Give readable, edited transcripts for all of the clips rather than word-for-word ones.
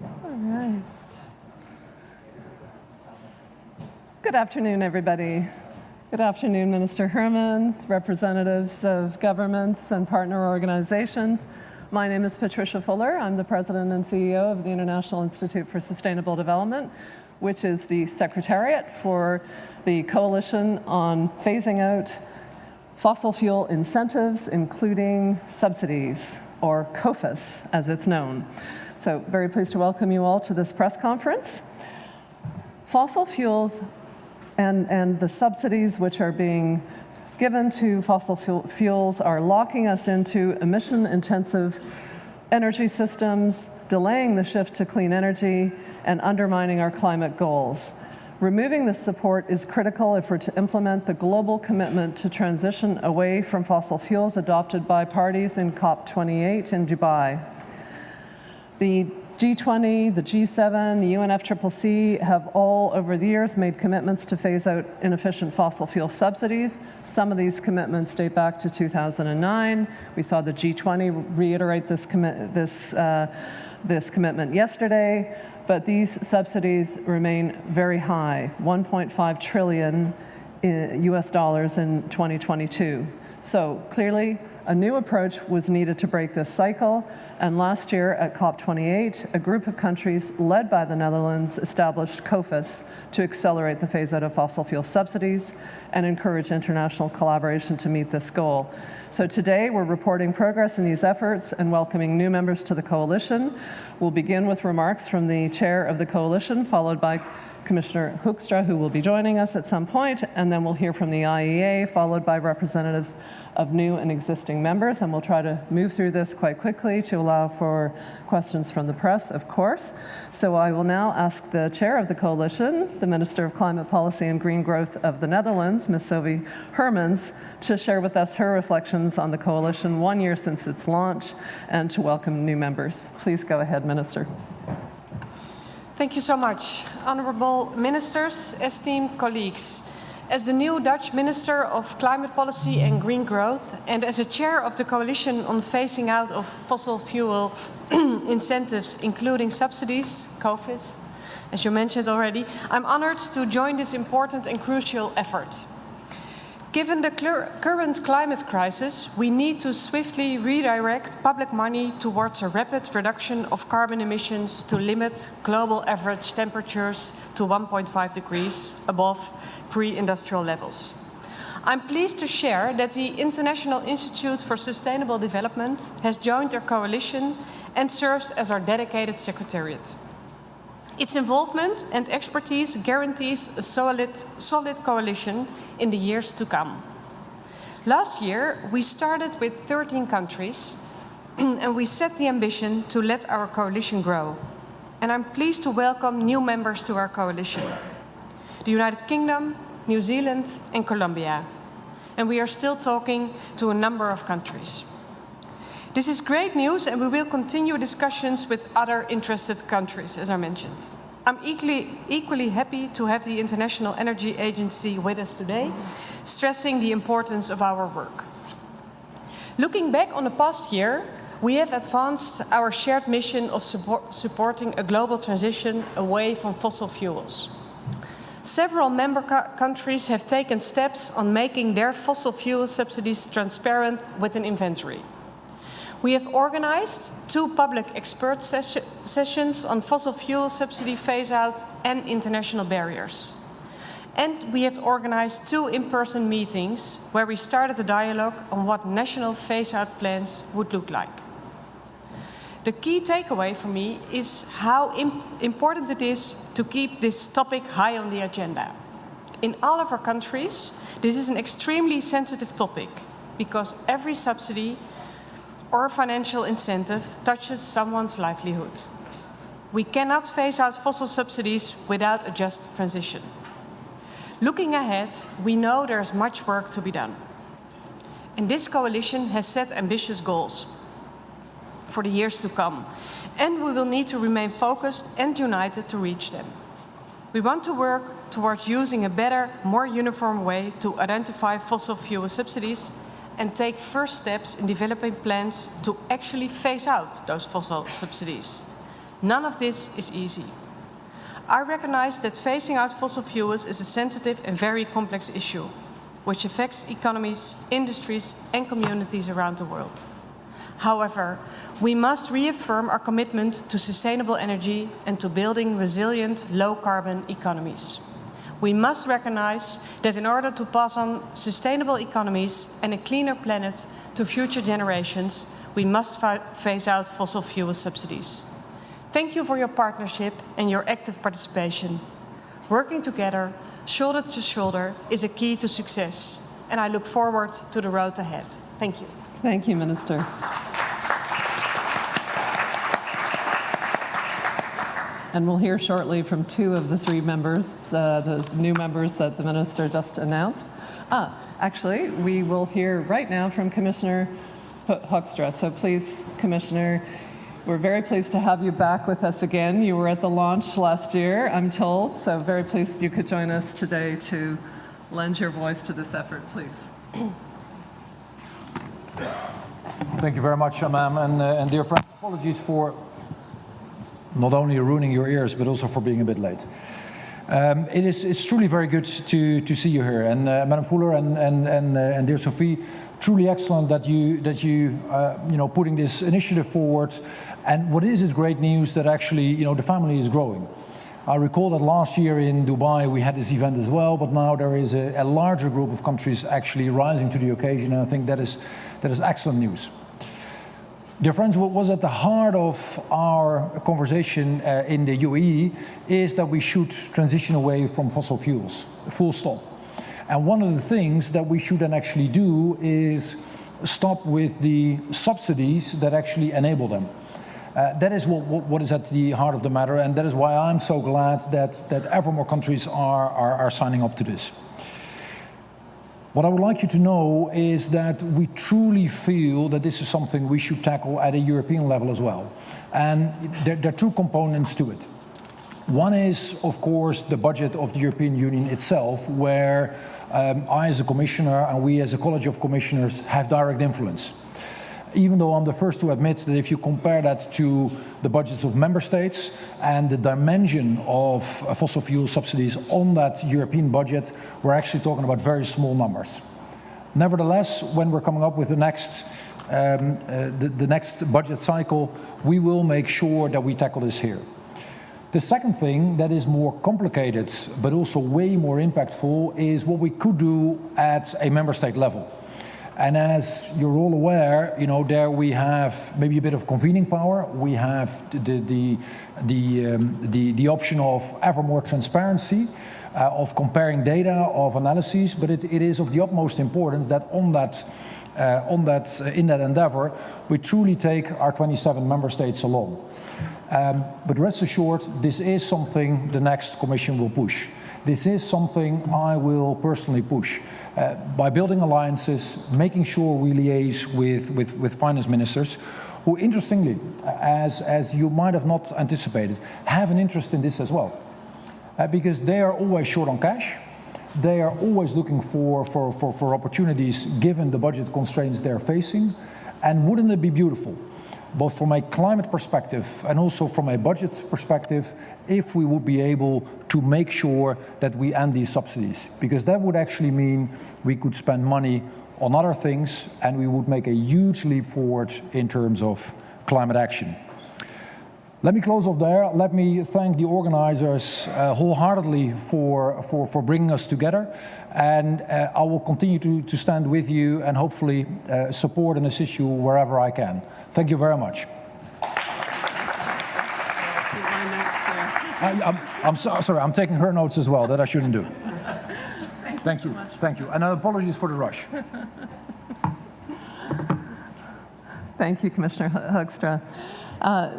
All right. Good afternoon, everybody. Good afternoon, Minister Hermans, representatives of governments and partner organizations. My name is Patricia Fuller. I'm the President and CEO of the International Institute for Sustainable Development, which is the secretariat for the Coalition on Phasing Out Fossil Fuel Incentives, including Subsidies, or COFFIS, as it's known. So very pleased to welcome you all to this press conference. Fossil fuels and the subsidies which are being given to fossil fuels are locking us into emission-intensive energy systems, delaying the shift to clean energy, and undermining our climate goals. Removing this support is critical if we're to implement the global commitment to transition away from fossil fuels adopted by parties in COP28 in Dubai. The G20, the G7, the UNFCCC have all over the years made commitments to phase out inefficient fossil fuel subsidies. Some of these commitments date back to 2009. We saw the G20 reiterate this commitment yesterday, but these subsidies remain very high, $1.5 trillion US dollars in 2022. So clearly, a new approach was needed to break this cycle, and last year at COP28, a group of countries led by the Netherlands established COFFIS to accelerate the phase-out of fossil fuel subsidies and encourage international collaboration to meet this goal. So today, we're reporting progress in these efforts and welcoming new members to the coalition. We'll begin with remarks from the chair of the coalition, followed by Commissioner Hoekstra, who will be joining us at some point, and then we'll hear from the IEA, followed by representatives of new and existing members, and we'll try to move through this quite quickly to allow for questions from the press, of course. So I will now ask the chair of the coalition, the Minister of Climate Policy and Green Growth of the Netherlands, Ms. Sylvie Hermans, to share with us her reflections on the coalition 1 year since its launch and to welcome new members. Please go ahead, Minister. Thank you so much. Honorable ministers, esteemed colleagues. As the new Dutch Minister of Climate Policy and Green Growth, and as a chair of the Coalition on Phasing Out of Fossil Fuel Incentives, including Subsidies, COFFIS, as you mentioned already, I'm honored to join this important and crucial effort. Given the current climate crisis, we need to swiftly redirect public money towards a rapid reduction of carbon emissions to limit global average temperatures to 1.5 degrees above pre-industrial levels. I'm pleased to share that the International Institute for Sustainable Development has joined our coalition and serves as our dedicated secretariat. Its involvement and expertise guarantees a solid coalition in the years to come. Last year, we started with 13 countries, and we set the ambition to let our coalition grow. And I'm pleased to welcome new members to our coalition: the United Kingdom, New Zealand, and Colombia. And we are still talking to a number of countries. This is great news, and we will continue discussions with other interested countries, as I mentioned. I'm equally happy to have the International Energy Agency with us today, stressing the importance of our work. Looking back on the past year, we have advanced our shared mission of supporting a global transition away from fossil fuels. Several member countries have taken steps on making their fossil fuel subsidies transparent with an inventory. We have organized 2 public expert sessions on fossil fuel subsidy phase-out and international barriers. And we have organized 2 in-person meetings where we started a dialogue on what national phase-out plans would look like. The key takeaway for me is how important it is to keep this topic high on the agenda. In all of our countries, this is an extremely sensitive topic because every subsidy or financial incentive touches someone's livelihood. We cannot phase out fossil subsidies without a just transition. Looking ahead, we know there's much work to be done. And this coalition has set ambitious goals for the years to come, and we will need to remain focused and united to reach them. We want to work towards using a better, more uniform way to identify fossil fuel subsidies and take first steps in developing plans to actually phase out those fossil subsidies. None of this is easy. I recognize that phasing out fossil fuels is a sensitive and very complex issue, which affects economies, industries, and communities around the world. However, we must reaffirm our commitment to sustainable energy and to building resilient, low-carbon economies. We must recognize that in order to pass on sustainable economies and a cleaner planet to future generations, we must phase out fossil fuel subsidies. Thank you for your partnership and your active participation. Working together, shoulder to shoulder, is a key to success, and I look forward to the road ahead. Thank you. Thank you, Minister. And we'll hear shortly from two of the three members, the new members that the Minister just announced. Actually, we will hear right now from Commissioner Hoekstra. So please, Commissioner, we're very pleased to have you back with us again. You were at the launch last year, I'm told, so very pleased you could join us today to lend your voice to this effort, please. Thank you very much, ma'am, and dear friends, apologies for not only ruining your ears, but also for being a bit late. It's truly very good to see you here, and Madam Fuller and dear Sophie, truly excellent that you putting this initiative forward. And what is it great news that actually the family is growing. I recall that last year in Dubai we had this event as well, but now there is a larger group of countries actually rising to the occasion, and I think that is excellent news. Dear friends, what was at the heart of our conversation in the UAE is that we should transition away from fossil fuels, full stop. And one of the things that we should then actually do is stop with the subsidies that actually enable them. That is what is at the heart of the matter, and that is why I'm so glad that ever more countries are signing up to this. What I would like you to know is that we truly feel that this is something we should tackle at a European level as well. And there are two components to it. One is, of course, the budget of the European Union itself, where I as a commissioner and we as a College of Commissioners have direct influence. Even though I'm the first to admit that if you compare that to the budgets of member states and the dimension of fossil fuel subsidies on that European budget, we're actually talking about very small numbers. Nevertheless, when we're coming up with the next budget cycle, we will make sure that we tackle this here. The second thing that is more complicated, but also way more impactful, is what we could do at a member state level. And as you're all aware, there we have maybe a bit of convening power. We have the option of ever more transparency, of comparing data, of analyses. But it is of the utmost importance that in that endeavor, we truly take our 27 member states along. But rest assured, this is something the next Commission will push. This is something I will personally push. By building alliances, making sure we liaise with finance ministers, who interestingly, as you might have not anticipated, have an interest in this as well. Because they are always short on cash, they are always looking for opportunities given the budget constraints they're facing, and wouldn't it be beautiful, both from a climate perspective and also from a budget perspective, if we would be able to make sure that we end these subsidies, because that would actually mean we could spend money on other things and we would make a huge leap forward in terms of climate action. Let me close off there. Let me thank the organizers wholeheartedly for bringing us together, and I will continue to stand with you and hopefully support and assist you wherever I can. Thank you very much. I'm sorry, I'm taking her notes as well, that I shouldn't do. Thank you. Thank you. And apologies for the rush. Thank you, Commissioner Hoekstra.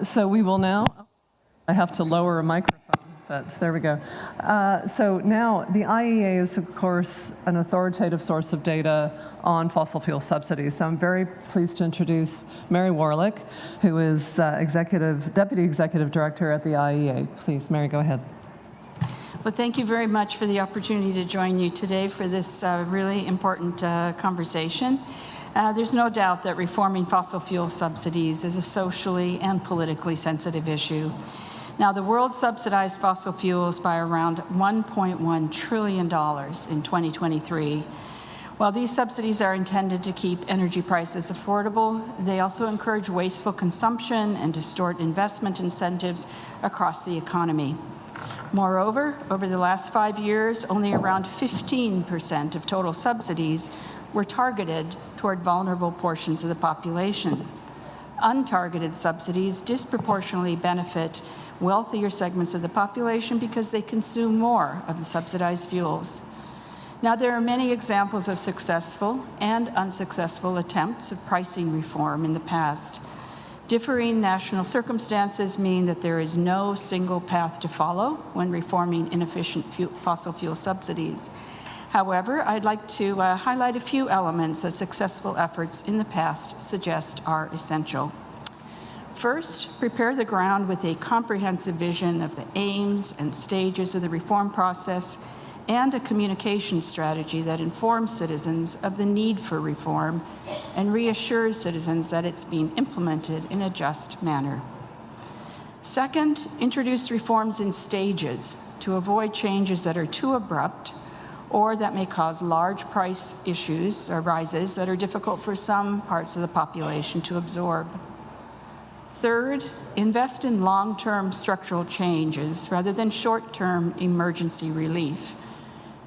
So we will now, I have to lower a microphone, but there we go. So now the IEA is, of course, an authoritative source of data on fossil fuel subsidies. So I'm very pleased to introduce Mary Warlick, who is Deputy Executive Director at the IEA. Please, Mary, go ahead. Well, thank you very much for the opportunity to join you today for this really important conversation. There's no doubt that reforming fossil fuel subsidies is a socially and politically sensitive issue. Now, the world subsidized fossil fuels by around $1.1 trillion in 2023. While these subsidies are intended to keep energy prices affordable, they also encourage wasteful consumption and distort investment incentives across the economy. Moreover, over the last 5 years, only around 15% of total subsidies were targeted toward vulnerable portions of the population. Untargeted subsidies disproportionately benefit wealthier segments of the population because they consume more of the subsidized fuels. Now, there are many examples of successful and unsuccessful attempts of pricing reform in the past. Differing national circumstances mean that there is no single path to follow when reforming inefficient fossil fuel subsidies. However, I'd like to highlight a few elements that successful efforts in the past suggest are essential. First, prepare the ground with a comprehensive vision of the aims and stages of the reform process and a communication strategy that informs citizens of the need for reform and reassures citizens that it's being implemented in a just manner. Second, introduce reforms in stages to avoid changes that are too abrupt or that may cause large price issues or rises that are difficult for some parts of the population to absorb. Third, invest in long-term structural changes rather than short-term emergency relief,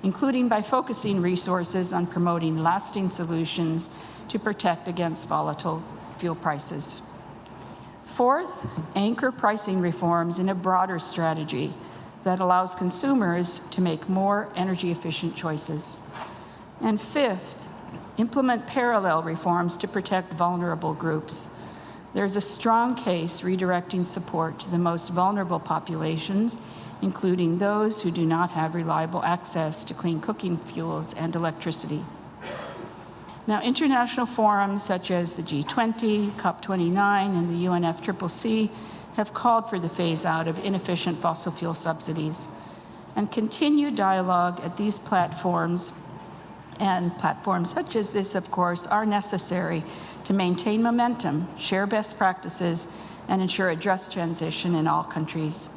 including by focusing resources on promoting lasting solutions to protect against volatile fuel prices. Fourth, anchor pricing reforms in a broader strategy that allows consumers to make more energy-efficient choices. And fifth, implement parallel reforms to protect vulnerable groups. There's a strong case redirecting support to the most vulnerable populations, including those who do not have reliable access to clean cooking fuels and electricity. Now, international forums such as the G20, COP29, and the UNFCCC have called for the phase-out of inefficient fossil fuel subsidies, and continued dialogue at these platforms, and platforms such as this, of course, are necessary to maintain momentum, share best practices, and ensure a just transition in all countries.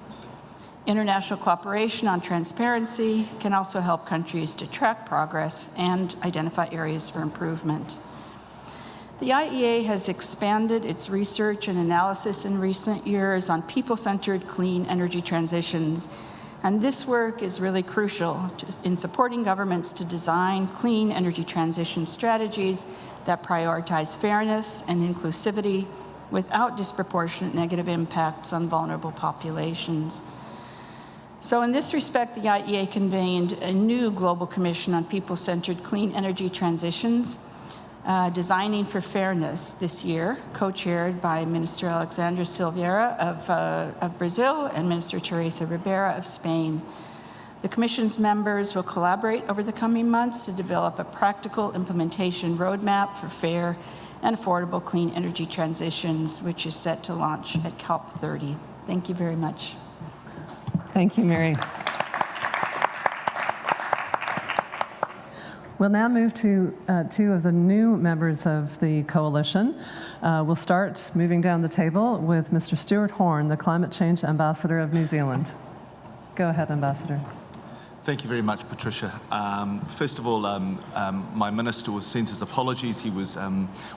International cooperation on transparency can also help countries to track progress and identify areas for improvement. The IEA has expanded its research and analysis in recent years on people-centered clean energy transitions, and this work is really crucial in supporting governments to design clean energy transition strategies that prioritize fairness and inclusivity without disproportionate negative impacts on vulnerable populations. So in this respect, the IEA convened a new Global Commission on People-Centered Clean Energy Transitions, Designing for Fairness this year, co-chaired by Minister Alexandra Silveira of Brazil and Minister Teresa Ribera of Spain. The Commission's members will collaborate over the coming months to develop a practical implementation roadmap for fair and affordable clean energy transitions, which is set to launch at COP30. Thank you very much. Thank you, Mary. We'll now move to two of the new members of the coalition. We'll start moving down the table with Mr. Stuart Horne, the Climate Change Ambassador of New Zealand. Go ahead, Ambassador. Thank you very much, Patricia. First of all, my minister sends his apologies. He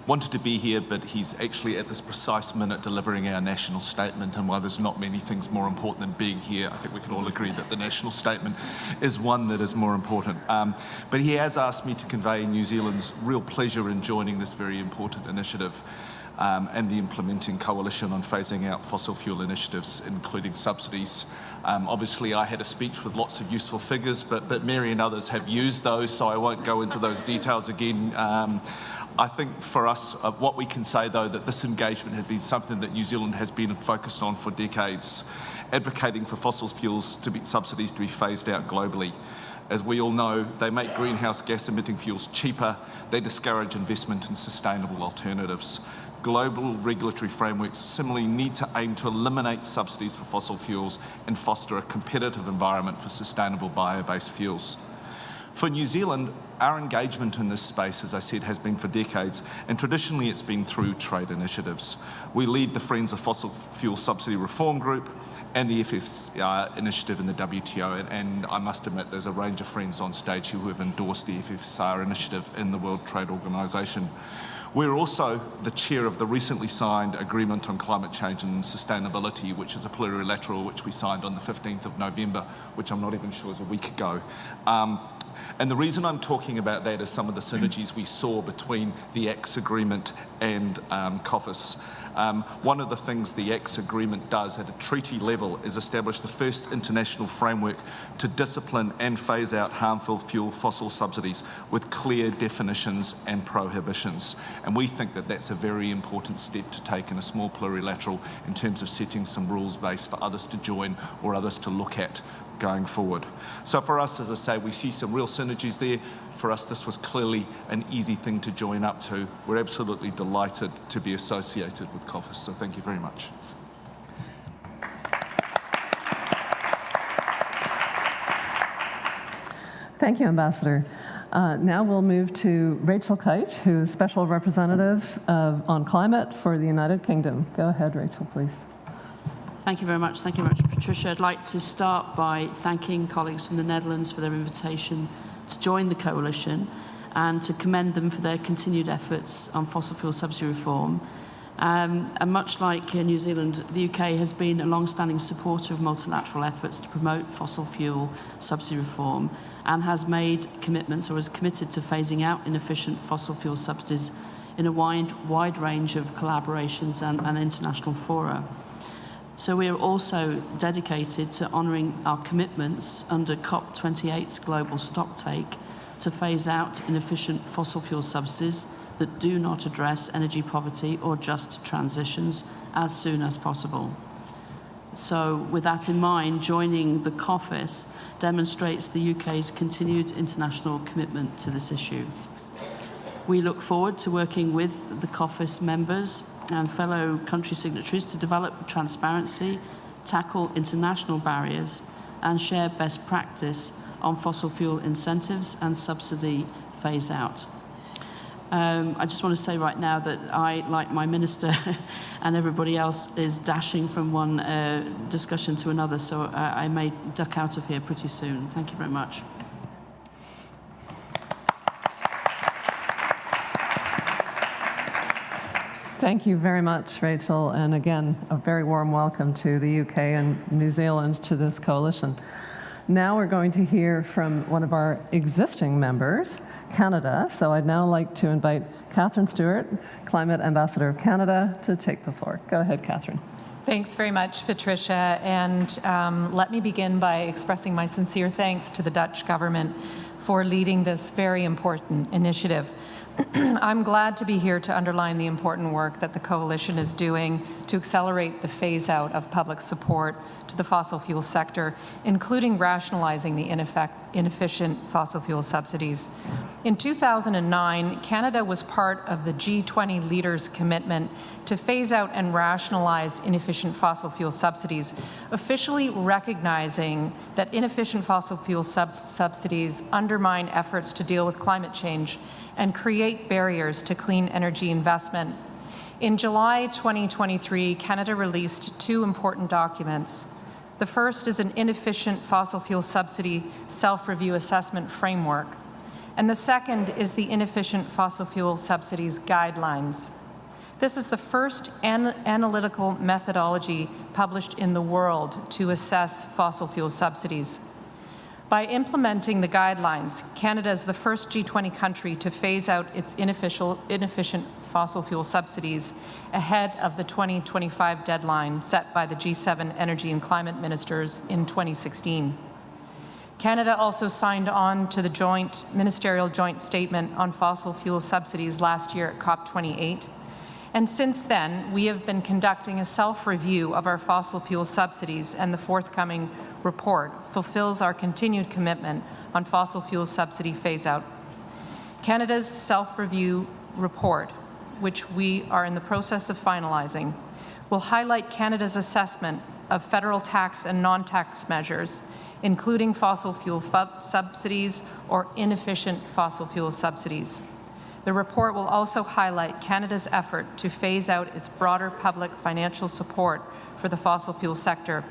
wanted to be here, but he's actually at this precise minute delivering our national statement. And while there's not many things more important than being here, I think we can all agree that the national statement is one that is more important. But he has asked me to convey New Zealand's real pleasure in joining this very important initiative and the implementing coalition on phasing out fossil fuel initiatives, including subsidies. Obviously, I had a speech with lots of useful figures, but Mary and others have used those, so I won't go into those details again. I think for us, what we can say, though, that this engagement has been something that New Zealand has been focused on for decades, advocating for fossil fuels subsidies to be phased out globally. As we all know, they make greenhouse gas emitting fuels cheaper, they discourage investment in sustainable alternatives. Global regulatory frameworks similarly need to aim to eliminate subsidies for fossil fuels and foster a competitive environment for sustainable bio-based fuels. For New Zealand, our engagement in this space, as I said, has been for decades, and traditionally it's been through trade initiatives. We lead the Friends of Fossil Fuel Subsidy Reform Group and the FSR initiative in the WTO, and I must admit there's a range of friends on stage who have endorsed the FSR initiative in the World Trade Organization. We're also the chair of the recently signed Agreement on Climate Change and Sustainability, which is a plurilateral which we signed on the 15th of November, which I'm not even sure is a week ago. And the reason I'm talking about that is some of the synergies we saw between the ACS agreement and COFFIS. One of the things the ACS agreement does at a treaty level is establish the first international framework to discipline and phase out harmful fuel fossil subsidies with clear definitions and prohibitions. And we think that that's a very important step to take in a small plurilateral in terms of setting some rules base for others to join or others to look at going forward. So for us, as I say, we see some real synergies there. For us, this was clearly an easy thing to join up to. We're absolutely delighted to be associated with COFFIS, so thank you very much. Thank you, Ambassador. Now we'll move to Rachel Kite, who is Special Representative on Climate for the United Kingdom. Go ahead, Rachel, please. Thank you very much. Thank you very much, Patricia. I'd like to start by thanking colleagues from the Netherlands for their invitation to join the coalition and to commend them for their continued efforts on fossil fuel subsidy reform. And much like New Zealand, the UK has been a long-standing supporter of multilateral efforts to promote fossil fuel subsidy reform and has made commitments or is committed to phasing out inefficient fossil fuel subsidies in a wide range of collaborations and international fora. So we are also dedicated to honouring our commitments under COP28's global stocktake to phase out inefficient fossil fuel subsidies that do not address energy poverty or just transitions as soon as possible. So with that in mind, joining the COFFIS demonstrates the UK's continued international commitment to this issue. We look forward to working with the COFFIS members and fellow country signatories to develop transparency, tackle international barriers, and share best practice on fossil fuel incentives and subsidy phase out. I just want to say right now that I, like my minister and everybody else, is dashing from one discussion to another, so I may duck out of here pretty soon. Thank you very much. Thank you very much, Rachel, and again, a very warm welcome to the UK and New Zealand to this coalition. Now we're going to hear from one of our existing members, Canada. So I'd now like to invite Catherine Stewart, Climate Ambassador of Canada, to take the floor. Go ahead, Catherine. Thanks very much, Patricia. And let me begin by expressing my sincere thanks to the Dutch government for leading this very important initiative. I'm glad to be here to underline the important work that the coalition is doing to accelerate the phase out of public support to the fossil fuel sector, including rationalizing the inefficient fossil fuel subsidies. In 2009, Canada was part of the G20 leaders' commitment to phase out and rationalize inefficient fossil fuel subsidies, officially recognizing that inefficient fossil fuel subsidies undermine efforts to deal with climate change and create barriers to clean energy investment. In July 2023, Canada released two important documents. The first is an inefficient fossil fuel subsidy self-review assessment framework, and the second is the inefficient fossil fuel subsidies guidelines. This is the first analytical methodology published in the world to assess fossil fuel subsidies. By implementing the guidelines, Canada is the first G20 country to phase out its inefficient fossil fuel subsidies ahead of the 2025 deadline set by the G7 Energy and Climate Ministers in 2016. Canada also signed on to the ministerial joint statement on fossil fuel subsidies last year at COP28. And since then, we have been conducting a self-review of our fossil fuel subsidies, and the forthcoming report fulfills our continued commitment on fossil fuel subsidy phase-out. Canada's self-review report, which we are in the process of finalizing, will highlight Canada's assessment of federal tax and non-tax measures including fossil fuel subsidies or inefficient fossil fuel subsidies. The report will also highlight Canada's effort to phase out its broader public financial support for the fossil fuel sector.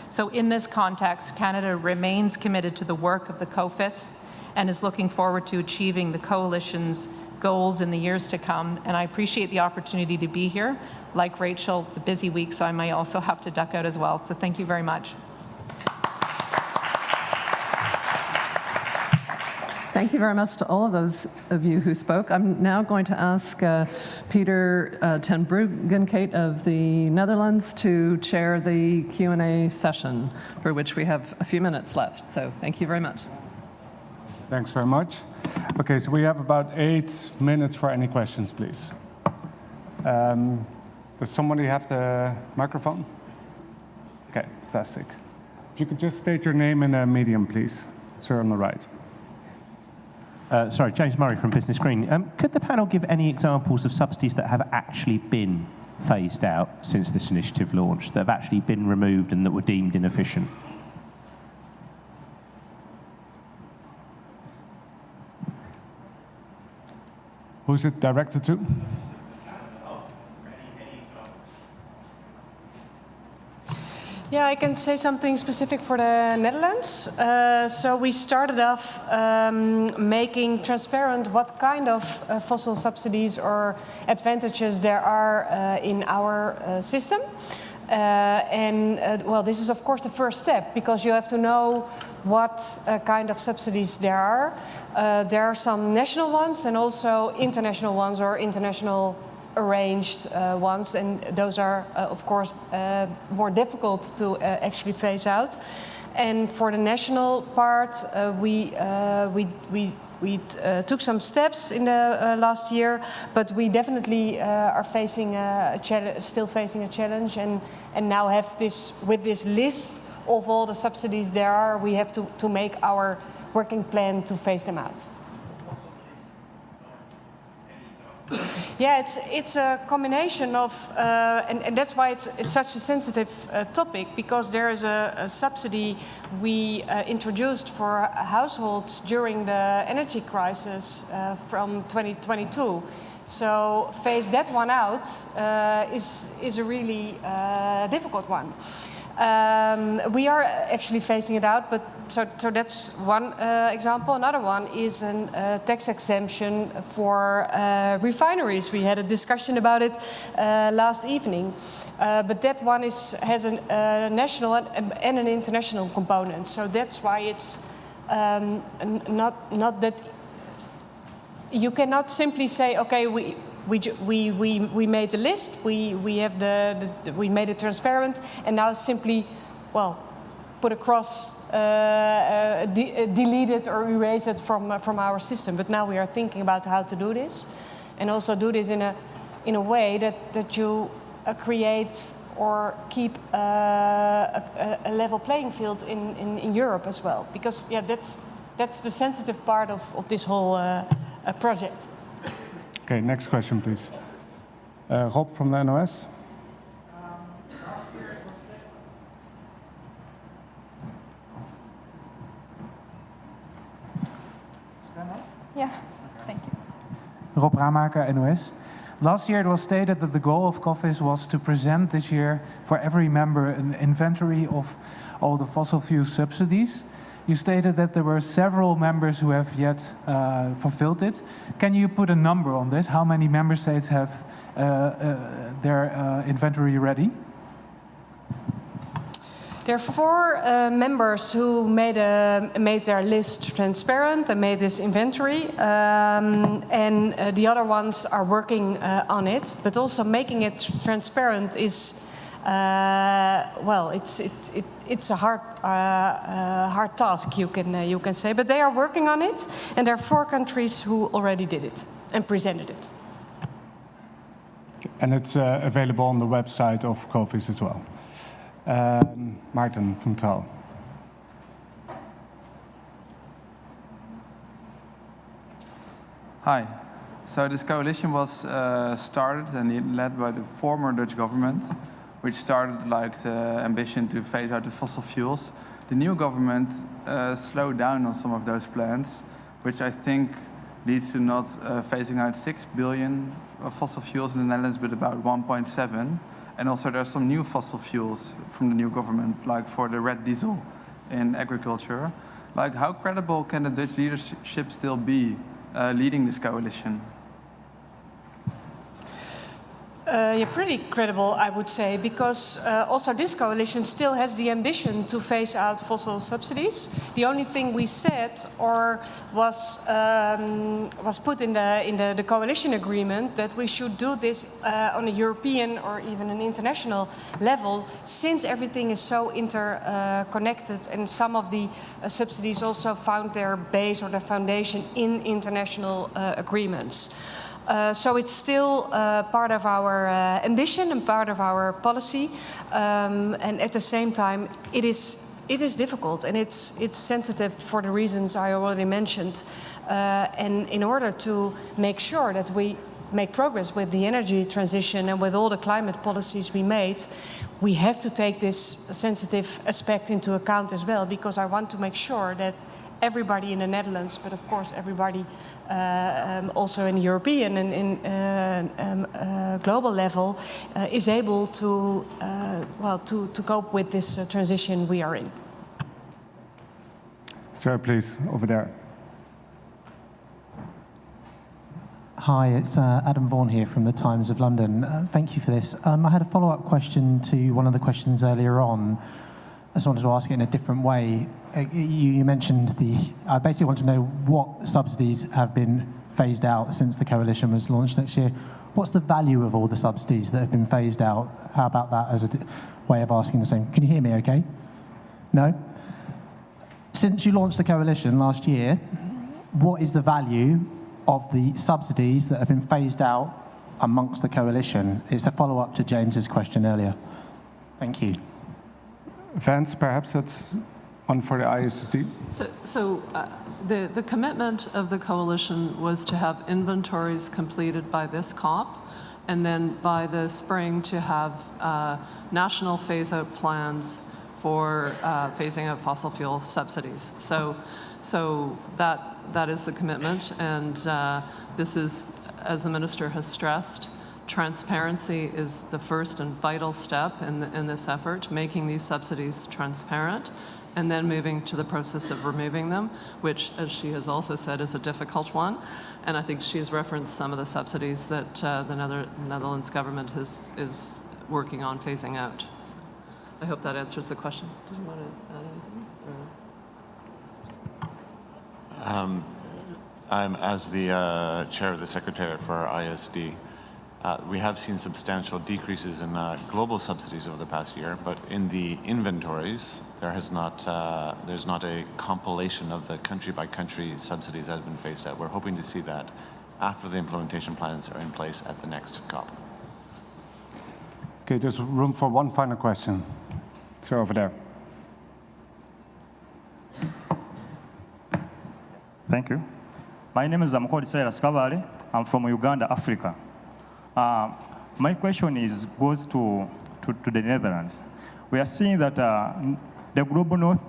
So in this context, Canada remains committed to the work of the COFFIS and is looking forward to achieving the Coalition's goals in the years to come. And I appreciate the opportunity to be here. Like Rachel, it's a busy week, so I may also have to duck out as well. So thank you very much. Thank you very much to all of those of you who spoke. I'm now going to ask Peter ten Bruggencate of the Netherlands to chair the Q&A session, for which we have a few minutes left. So thank you very much. Thanks very much. Okay, so we have about 8 minutes for any questions, please. Does somebody have the microphone? Okay, fantastic. If you could just state your name and a medium, please. Sir on the right. Sorry, James Murray from Business Green. Could the panel give any examples of subsidies that have actually been phased out since this initiative launched, that have actually been removed and that were deemed inefficient? Who's it directed to? Yeah, I can say something specific for the Netherlands. So we started off making transparent what kind of fossil subsidies or advantages there are in our system. Well, this is of course the first step, because you have to know what kind of subsidies there are. There are some national ones and also international ones, or international arranged ones, and those are of course more difficult to actually phase out. And for the national part, we took some steps in the last year, but we definitely are facing still facing a challenge, and now have this, with this list of all the subsidies there are, we have to make our working plan to phase them out. Yeah, it's a combination of, and that's why it's such a sensitive topic, because there is a subsidy we introduced for households during the energy crisis from 2022. So phase that one out is a really difficult one. We are actually phasing it out, but so that's one example. Another one is a tax exemption for refineries. We had a discussion about it last evening, but that one has a national and an international component. So that's why it's not that you cannot simply say, okay, we made the list, we have we made it transparent, and now simply, well, put a cross, delete it or erase it from our system. But now we are thinking about how to do this, and also do this in a way that you create or keep a level playing field in Europe as well, because yeah, that's the sensitive part of this whole project. Okay, next question, please. Rob from the NOS. Yeah, thank you. Rob Ramaker, NOS. Last year it was stated that the goal of COFFIS was to present this year for every member an inventory of all the fossil fuel subsidies. You stated that there were several members who have yet fulfilled it. Can you put a number on this? How many member states have their inventory ready? There are 4 members who made their list transparent and made this inventory, and the other ones are working on it. But also making it transparent is, well, it's a hard task, you can say. But they are working on it, and there are 4 countries who already did it and presented it. And it's available on the website of COFFIS as well. Maarten from Trouw. Hi. So this coalition was started and led by the former Dutch government, which started like the ambition to phase out the fossil fuels. the new government slowed down on some of those plans, which I think leads to not phasing out 6 billion fossil fuels in the Netherlands, but about 1.7. And also there are some new fossil fuels from the new government, like for the red diesel in agriculture. Like, how credible can the Dutch leadership still be leading this coalition? Yeah, pretty credible, I would say, because also this coalition still has the ambition to phase out fossil subsidies. The only thing we said or was put in the coalition agreement that we should do this on a European or even an international level, since everything is so interconnected, and some of the subsidies also found their base or their foundation in international agreements. So it's still part of our ambition and part of our policy, and at the same time, it is difficult and it's sensitive for the reasons I already mentioned. And in order to make sure that we make progress with the energy transition and with all the climate policies we made, we have to take this sensitive aspect into account as well, because I want to make sure that everybody in the Netherlands, but of course everybody also in European and in global level, is able to to cope with this transition we are in. Sir, please, over there. Hi, it's Adam Vaughan here from the Times of London. Thank you for this. I had a follow-up question to one of the questions earlier on. I just wanted to ask it in a different way. You mentioned I basically want to know what subsidies have been phased out since the coalition was launched next year. What's the value of all the subsidies that have been phased out? How about that as a way of asking the same? Can you hear me okay? No? Since you launched the coalition last year, what is the value of the subsidies that have been phased out amongst the coalition? It's a follow-up to James's question earlier. Thank you. Vance, perhaps that's one for the ISD. The commitment of the coalition was to have inventories completed by this COP, and then by the spring to have national phase-out plans for phasing out fossil fuel subsidies. So that is the commitment, and this is, as the minister has stressed, transparency is the first and vital step in this effort, making these subsidies transparent, and then moving to the process of removing them, which, as she has also said, is a difficult one. And I think she's referenced some of the subsidies that the Netherlands government is working on phasing out. So I hope that answers the question. Did you want to add anything? I'm, as the chair of the Secretariat for our ISD, we have seen substantial decreases in global subsidies over the past year, but in the inventories, there's not a compilation of the country-by-country subsidies that have been phased out. We're hoping to see that after the implementation plans are in place at the next COP. Okay, there's room for one final question. Sir, over there. Thank you. My name is Amkodi Cyrus Kabale. I'm from Uganda, Africa. My question goes to the Netherlands. We are seeing that the global north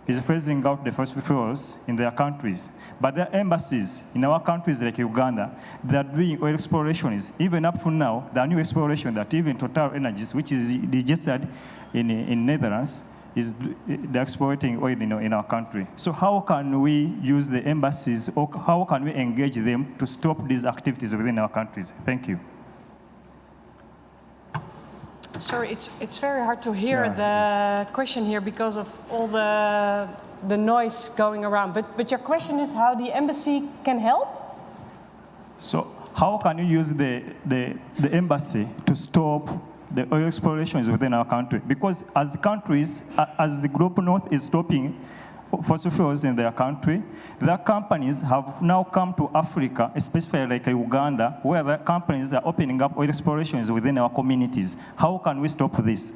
is phasing out the fossil fuels in their countries, but their embassies in our countries like Uganda, they are doing oil explorations. Even up to now, the new exploration that even Total Energies, which is registered in Netherlands, they're exploiting oil in our country. So how can we use the embassies, or how can we engage them to stop these activities within our countries? Thank you. Sorry, it's very hard to hear the question here because of all the noise going around. But your question is how the embassy can help? So how can you use the embassy to stop the oil explorations within our country? Because as the global north is stopping fossil fuels in their country, the companies have now come to Africa, especially like Uganda, where the companies are opening up oil explorations within our communities. How can we stop this?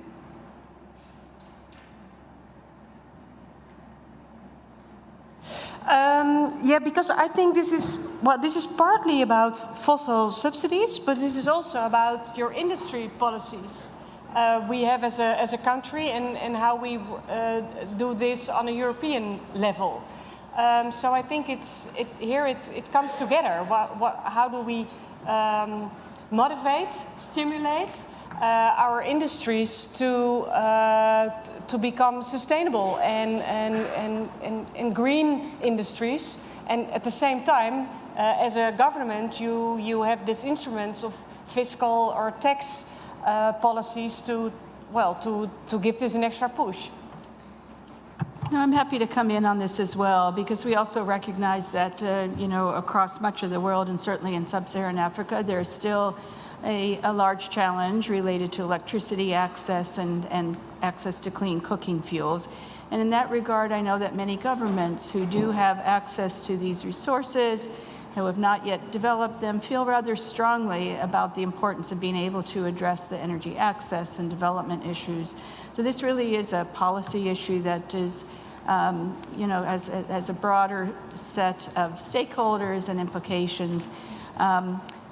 Yeah, because I think this is partly about fossil subsidies, but this is also about your industry policies. we have as a country and how we do this on a European level. So I think it comes together. How do we motivate, stimulate our industries to become sustainable and green industries, and at the same time, as a government, you have these instruments of fiscal or tax policies to give this an extra push. No, I'm happy to come in on this as well, because we also recognize that, across much of the world, and certainly in sub-Saharan Africa, there's still a large challenge related to electricity access and access to clean cooking fuels. And in that regard, I know that many governments who do have access to these resources, who have not yet developed them, feel rather strongly about the importance of being able to address the energy access and development issues. So this really is a policy issue that is, has a broader set of stakeholders and implications.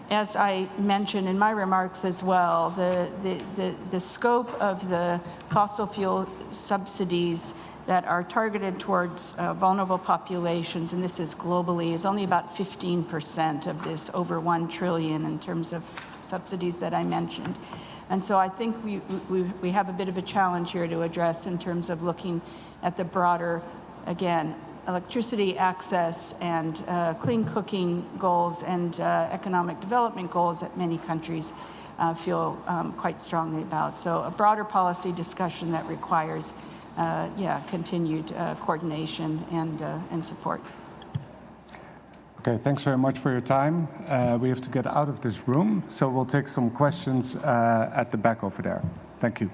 As I mentioned in my remarks as well, the scope of the fossil fuel subsidies that are targeted towards vulnerable populations, and this is globally, is only about 15% of this over 1 trillion in terms of subsidies that I mentioned. And so I think we have a bit of a challenge here to address in terms of looking at the broader, again, electricity access and clean cooking goals and economic development goals that many countries feel quite strongly about. So a broader policy discussion that requires continued coordination and support. Okay, thanks very much for your time. We have to get out of this room, so we'll take some questions at the back over there. Thank you.